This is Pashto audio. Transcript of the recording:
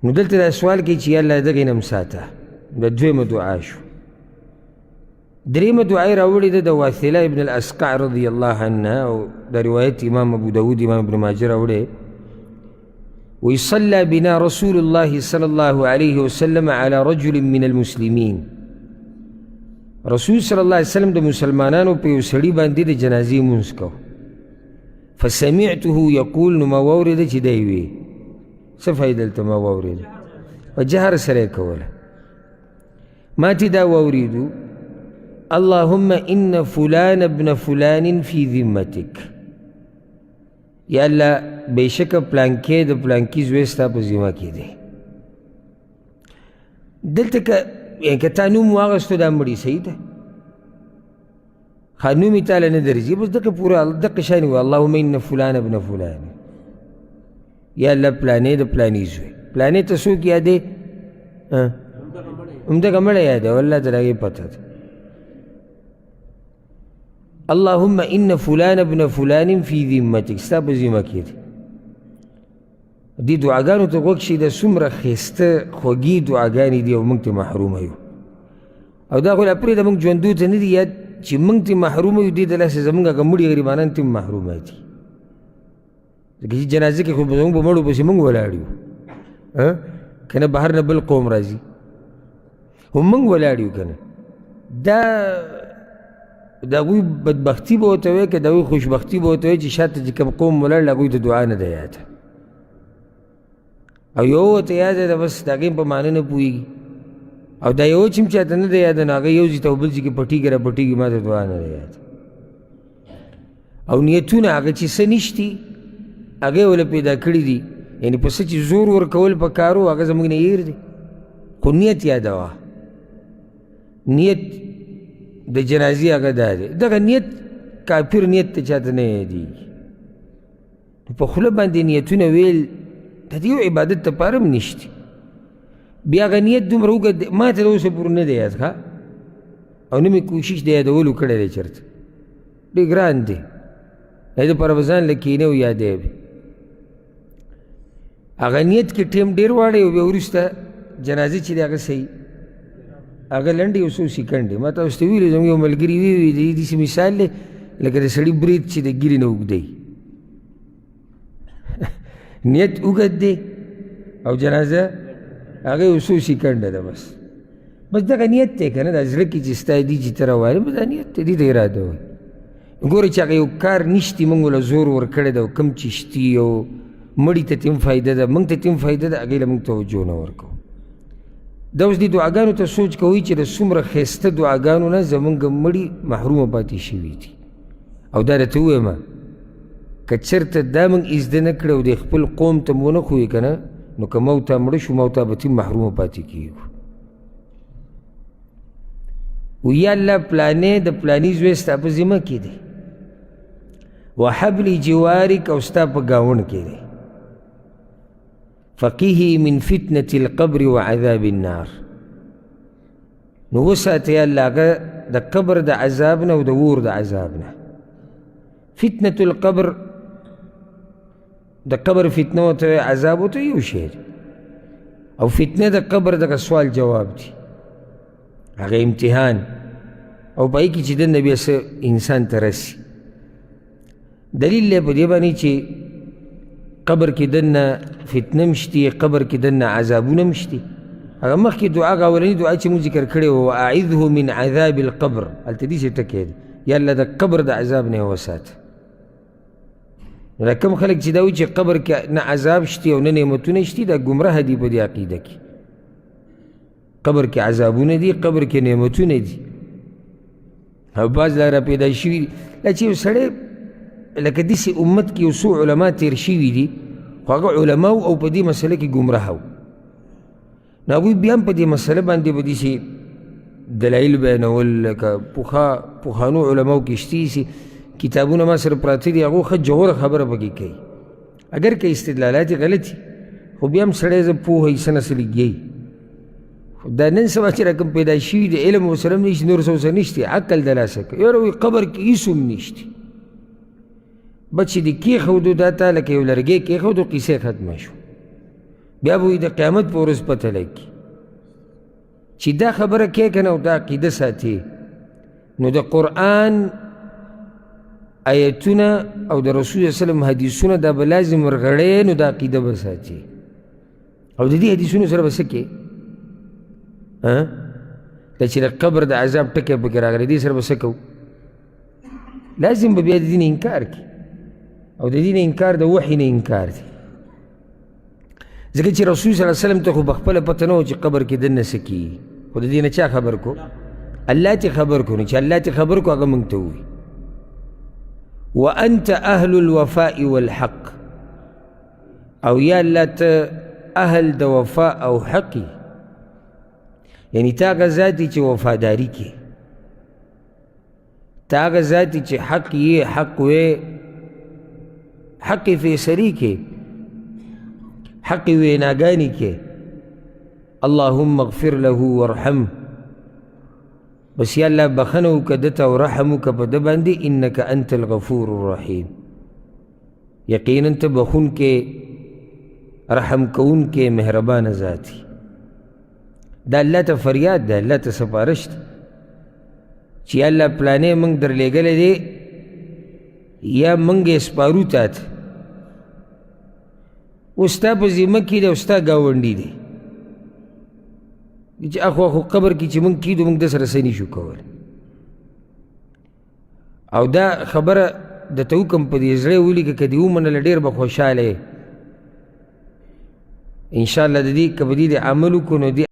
نو دلته دا سوال کوي چې یا الله دغې نه م ساته. دا دویمه دعا شو. دریمه دعا یې راوړې ده د واثله ابن الاسقع رضی الله عنه، او دا روایت امام ابو داود امام ابن ماجه راوړی. وی صلى بنا رسول الله صلى الله عليه وسلم على رجل من المسلمين. رسول صلی الله علیه وسلم د مسلمانانو په یو سړي باندې د جنازې مونځ کو. فسمعته یقول، نو ما واورېده چې دی وی څه فایده دلته ما واورېده په جهر سره یې کوله. ما چې دا واورېدو اللهم ان فلان ابن فلان في ذمتك، یا الله بېشکه پلانکې د پلانکي زوی ستا په ذمه کې دی. دلته که تا نوم واغېستو دا مړي صحیح ده، ښه نوم یې تاله نه درځي، بس دغه پوره دغه شان وي اللهم ان فلان ابن فلان، یا الله پلانې د پلاني زوی. پلانې ته څوک یادې؟ همدغه مړی یادوي، والله ته د هغې پته ده. اللهم ان فلان ابن فلان في ذمتك، ستا په ذمه کې دی. دې دعاګانو ته غوږ شي، د څومره ښایسته خوږې دعاګانې دي او موږ ترې محرومه یو. او دا خو لا پرېږده موږ ژوندو ته نه دي یاد چې موږ ترې محرومه یو، دې دلاسې زموږ هغه مړي غریبانان ترې محرومه دي. ځکه چې جنازه کې خو زموږ په مړو پسې موږ ولاړ یو، که نه بهر نه بل قوم راځي، خو موږ ولاړ یو که نه. د هغوی بدبختي به ورته وایي که د هغوی خوشبختي به ورته وایي چې شاته چې کوم قوم ولاړ د هغوی د دعا نه ده یاده، او یو ورته یاده ده بس د هغې په معنی نه پوهېږي، او دا یو چې م چاته نه ده یاده نو هغه یو ځي ته او بل ځي کې پټېږي را پټېږي، ما ته دعا نه ده یاده. او نیتونه هغه چې څه نشتي هغه یې وله پیدا کړي دي، یعنې په څه چې زور ورکول په کار و هغه زموږ نه هېر دی، خو نیت یادوه. نیت د جنازې هغه دا دی، دغه نیت کافر نیت ته چاته نه یادېږي. په خوله باندې نیتونه ویل د دې یو عبادت دپاره هم نشته. بیا هغه نیت دومره اوږد دی، ما ته د اوسه پورې نه دی یاد ښه، او نه مې کوشش د یادولو کړی دی چېرته، ډېر ګران دی. هغې دپاره به ځان له کښېنې او یادی به هغه نیت کې ټیم ډېر واړی، او بیا وروسته جنازې چې دی هغه صحیح هغه لنډ یو څو سیکنډ دی. ما تاسو ته ویلي زموږ یو ملګري وی داسې مثال دی لکه د سړي برید چې د ګیرې نه اوږدی نیت اوږد دی او جنازه هغه یو څو سیکنډه ده، بس دغه نیت دی که نه، دا زړه کې چې ستا دي چې ته راوایې بس دا نیت دی، دې ته اراده وایي. ګورې چې هغه یو کار نشتي موږ له زور ورکړی ده، او کوم چې شتي او مړي ته تیم فایده ده، موږ ته تیم فایده ده، هغې له موږ توجه نه ورکوو. دا اوس دې دعاګانو ته سوچ کوئ چې د څومره ښایسته دعاګانو نه زموږ مړي محرومه پاتې شوي دي. او دا درته ووایم که چېرته دا موږ زده نه کړی او د خپل قوم ته مو ونه ښویې که نه، نو که موته مړه شو موته به تیم محرومه پاتې کېږو. ویا الله پلانې د پلاني زوی ستا په ذمه کې دی، وحبل جوارک او ستا په ګاونډ کې دی. فقیه من فتنة القبر وعذاب النار، نو وساته یا الله هغه د قبر د عذاب نه او د اور د عذاب نه. فتنة القبر د قبر فتنه ورته وایي، عذاب ورته یو شی دی، او فتنه د قبر دغه سوال جواب دی، هغه امتحان، او په هغې کې چې دننه بیا څه انسان ته رسي. دلیل دی په دې باندې چې قبر کې دننه فتنه هم شتي، قبر کې دننه عذابونه هم شتي. هغه مخکې دعا هغه اولني دعا چې موږ ذکر کړې وه، واعذه من عذاب القبر، هلته داسې ټکی دی، یا الله د قبر د عذاب نه یې وساته. نو دا کوم خلک چې دا وایي چې قبر کې نه عذاب شتي او نه نعمتونه شتي، دا ګمراه دي په دې عقیده کې. قبر کې عذابونه دي، قبر کې نعمتونه دي، او بعض لا را پیدا شوي دي. دا چې یو سړی لکه داسې امت کې یو څو علما تېر شوي دي، خو هغه علما او په دې مسله کې ګمراه وو، نو هغوی بیا هم په دې مسله باندې به داسې دلایل بیانول، لکه پخوانو علماو کې شتي کتابونه ما سره پراته دي، هغو ښه جوړه خبره پکې کوي، اگر که استدلالات یې غلطي، خو بیا هم سړی زه پوهه یې څه نه څه لګیایي. دا نن سبا چې راکم پیدا شوي د علم ورسره هم نشته، نور څه ورسره نشته، عقل د لاسه کوي. یاره وایي قبر کې هېڅ هم نشته، بس چې دې کېښودو دا تا لکه یو لرګی کېښودو، قیسې ختمه شو. بیا به د قیامت په ورځ پته لګي چې دا خبره کې که نه او دا عقیده ساتي نو د قرآن آیتونه او د رسول صلی الله علیه وسلم حدیثونه دا به لازم ورغړی نو دا عقیده به ساتي او د دې حدیثونو سره به څه کې دا چې د قبر د عذاب ټکی پکې راغلی دې سره به څه کوو لازم به بیا د دې نه انکار کړي او د دې نه انکار د وحي نه انکار دی ځکه چې رسول صلی الله علیه وسلم ته خو بخپله پته نه و چې قبر کې دننه څه کېږي خو د دې نه چا خبر کو الله ته خبر کو نو چې الله ته خبر کو هغه موږ ته ووایي وانت اهل الوفاء والحق او یا الله ته اهل د وفا او حقی یعنی تا هغه ذاتي چې وفاداري کې تا هغه ذاتي چې حق یې حق وې حق فیصلې کې حق ویناګانې کې اللهم اغفر له وارحمه بس یا الله بخنه وکړه ده ته او رحم وکړه په ده باندې انک انت الغفور الرحیم یقینا ته بخونکې رحم کوونکې مهربانه ذاتي دا الله ته فریاد ده الله ته سپارش ده چې یا الله پلانې موږ درلېږلی دی یا موږ یې سپارو تا ته اوس ستا په ذمه کې دی او ستا ګاونډي دی چې اخو قبر کې چې موږ کیدو موږ د سره څه نشو کولی او دا خبره درته وکړم په دې زړه ولیکه که دې ومنله ډېر به خوشحاله یې انشاءالله د دې که به دې عمل وکړو نو